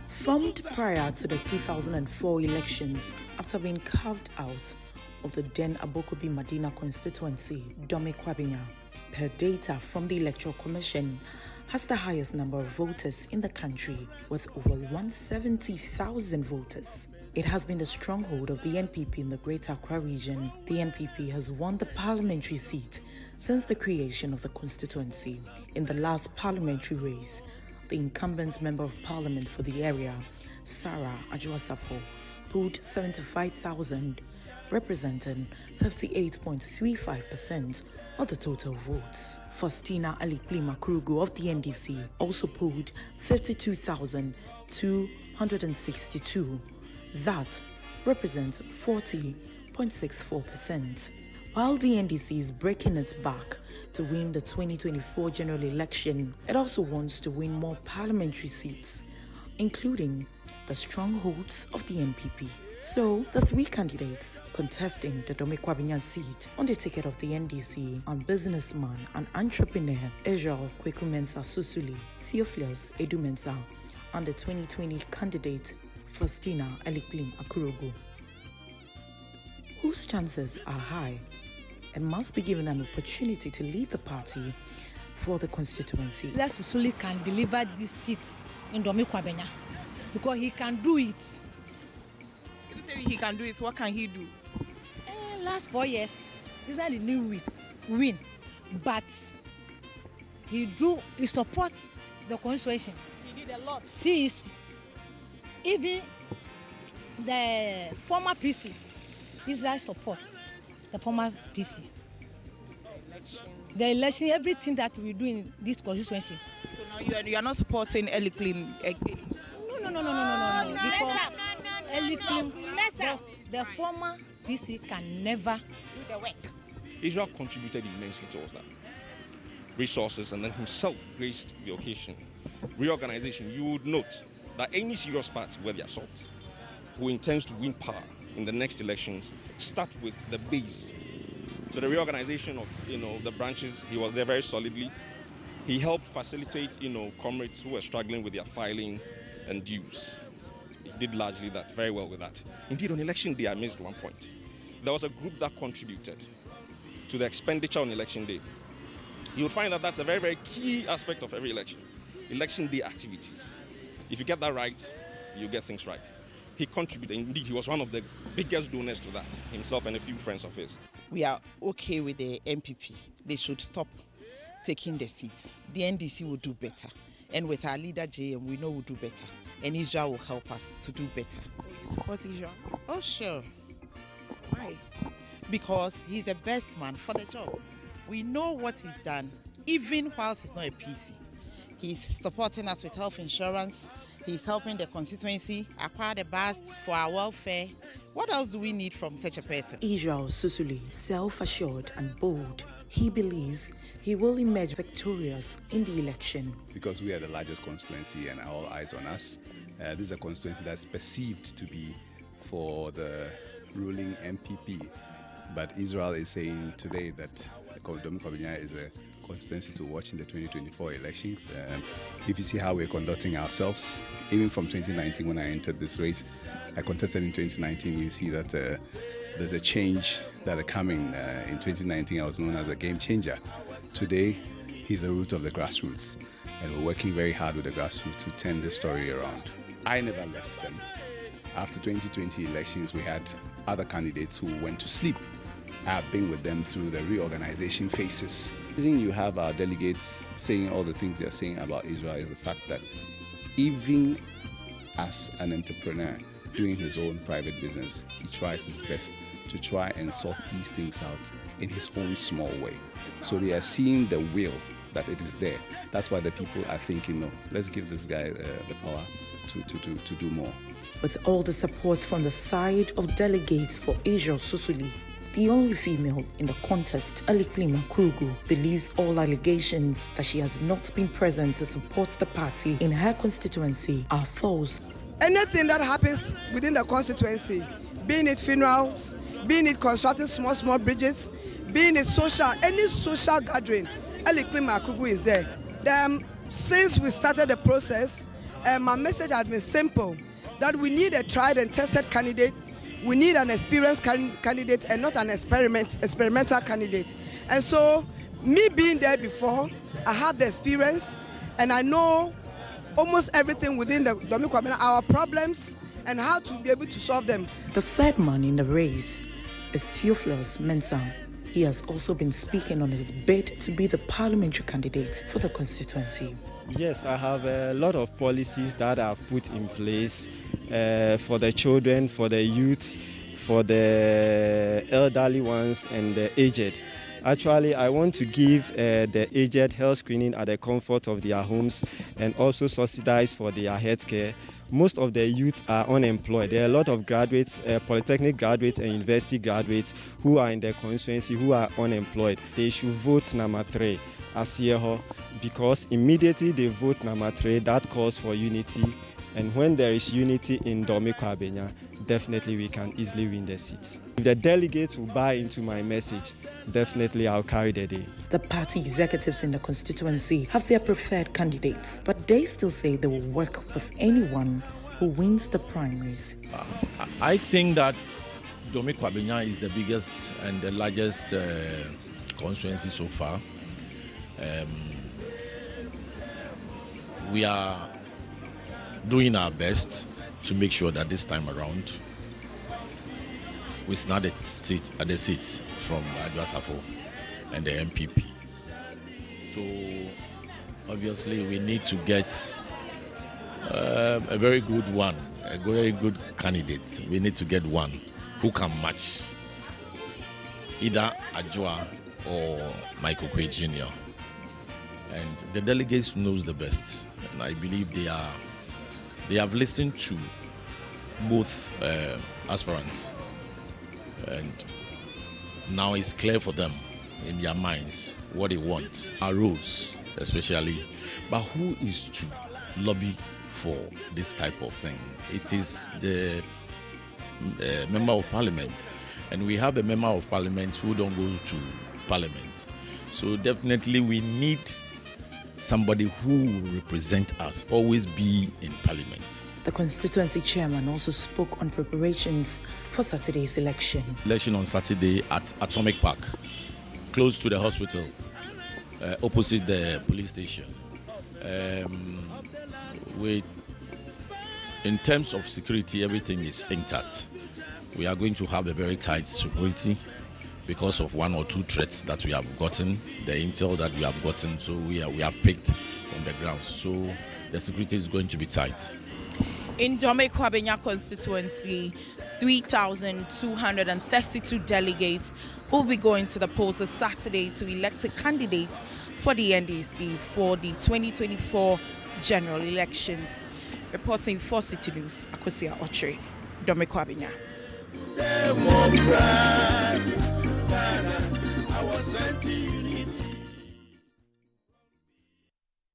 Formed prior to the 2004 elections, after being carved out of the then Abokobi Madina constituency, Dome Kwabenya, per data from the Electoral Commission, has the highest number of voters in the country with over 170,000 voters. It has been the stronghold of the NPP in the Greater Accra region. The NPP has won the parliamentary seat since the creation of the constituency. In the last parliamentary race, the incumbent Member of Parliament for the area, Sarah Ajuasafo, polled 75,000, representing 58.35% of the total votes. Faustina Alikli Makrugu of the NDC also polled 32,262. That represents 40.64%. While the NDC is breaking its back to win the 2024 general election, it also wants to win more parliamentary seats, including the strongholds of the NPP. So, the three candidates contesting the Dome Kwabenya seat on the ticket of the NDC are businessman and entrepreneur Ejao Kwekumensa Susuli, Theophilus Edumensa, and the 2020 candidate Faustina Aliklim Akurugu, whose chances are high and must be given an opportunity to lead the party for the constituency. Susuli can deliver this seat in Dome Kwabenya because he can do it. You say he can do it. What can he do? Last 4 years, he's not the new win, but he supports the constituency. He did a lot. CEC, even the former PC, Israel supports the former PC. The election, everything that we do in this constituency. So now you are not supporting Eliklin again? No. Because the former PC can never do the work. Israel contributed immensely towards that. Resources, and then himself graced the occasion. Reorganization, you would note that any serious party where they assault, who intends to win power in the next elections, start with the base. So the reorganization of the branches, he was there very solidly. He helped facilitate comrades who were struggling with their filing and dues. He did largely that, very well with that. Indeed, on election day, I missed one point. There was a group that contributed to the expenditure on election day. You'll find that that's a very, very key aspect of every election. Election day activities. If you get that right, you get things right. He contributed. Indeed, he was one of the biggest donors to that, himself and a few friends of his. We are okay with the MPP. They should stop taking the seats. The NDC will do better. And with our leader, JM, we know we'll do better. And Israel will help us to do better. You support Israel? Oh, sure. Why? Because he's the best man for the job. We know what he's done, even whilst he's not a PC. He's supporting us with health insurance. He's helping the constituency acquire the best for our welfare. What else do we need from such a person? Israel Susuli, self-assured and bold, he believes he will emerge victorious in the election. Because we are the largest constituency and all eyes on us, this is a constituency that's perceived to be for the ruling MPP. But Israel is saying today that Dome Kwabenya is a constituency to watch in the 2024 elections. If you see how we're conducting ourselves, even from 2019 when I entered this race, I contested in 2019, you see that there's a change that are coming. In 2019, I was known as a game changer. Today, he's the root of the grassroots, and we're working very hard with the grassroots to turn this story around. I never left them. After 2020 elections, we had other candidates who went to sleep. I've been with them through the reorganization phases. The reason you have our delegates saying all the things they're saying about Israel is the fact that even as an entrepreneur doing his own private business, he tries his best to try and sort these things out in his own small way. So they are seeing the will that it is there. That's why the people are thinking, no, let's give this guy the power to do more. With all the support from the side of delegates for Israel Susuli, the only female in the contest, Aliklima Krugu, believes all allegations that she has not been present to support the party in her constituency are false. Anything that happens within the constituency, being it funerals, being it constructing small bridges, being a any social gathering, Eliklim Akugu is there. Since we started the process, my message has been simple, that we need a tried and tested candidate. We need an experienced candidate and not an experimental candidate. And so, me being there before, I have the experience and I know almost everything within the Dome Kwabenya, our problems and how to be able to solve them. The third man in the race is Theophilus Mensah. He has also been speaking on his bid to be the parliamentary candidate for the constituency. Yes, I have a lot of policies that I've put in place for the children, for the youth, for the elderly ones and the aged. Actually, I want to give the aged health screening at the comfort of their homes and also subsidize for their health care. Most of the youth are unemployed. There are a lot of graduates, polytechnic graduates and university graduates who are in the constituency who are unemployed. They should vote number 3, Asieho, because immediately they vote number 3, that calls for unity. And when there is unity in Dome Kwabenya, definitely we can easily win the seats. If the delegates will buy into my message, definitely I'll carry the day. The party executives in the constituency have their preferred candidates, but they still say they will work with anyone who wins the primaries. I think that Dome Kwabenya is the biggest and the largest constituency so far. We are doing our best to make sure that this time around we snag the seats from Adwasafo and the MPP. So obviously we need to get a very good one, a very good candidate. We need to get one who can match either Adwa or Michael Kwe Jr. And the delegates knows the best, and I believe they have listened to both aspirants, and now it's clear for them in their minds what they want, our roles especially, but who is to lobby for this type of thing? It is the member of parliament, and we have a member of parliament who don't go to parliament. So definitely we need somebody who will represent us, always be in parliament. The constituency chairman also spoke on preparations for Saturday's election. Election on Saturday at Atomic Park, close to the hospital, opposite the police station. In terms of security, everything is intact. We are going to have a very tight security because of 1 or 2 threats that we have gotten, the intel that we have gotten, so we have picked from the ground. So the security is going to be tight. In Dome Kwabenya constituency, 3,232 delegates will be going to the polls this Saturday to elect a candidate for the NDC for the 2024 general elections. Reporting for Citi News, Akosia Ochre, Dome Kwabenya. I was 20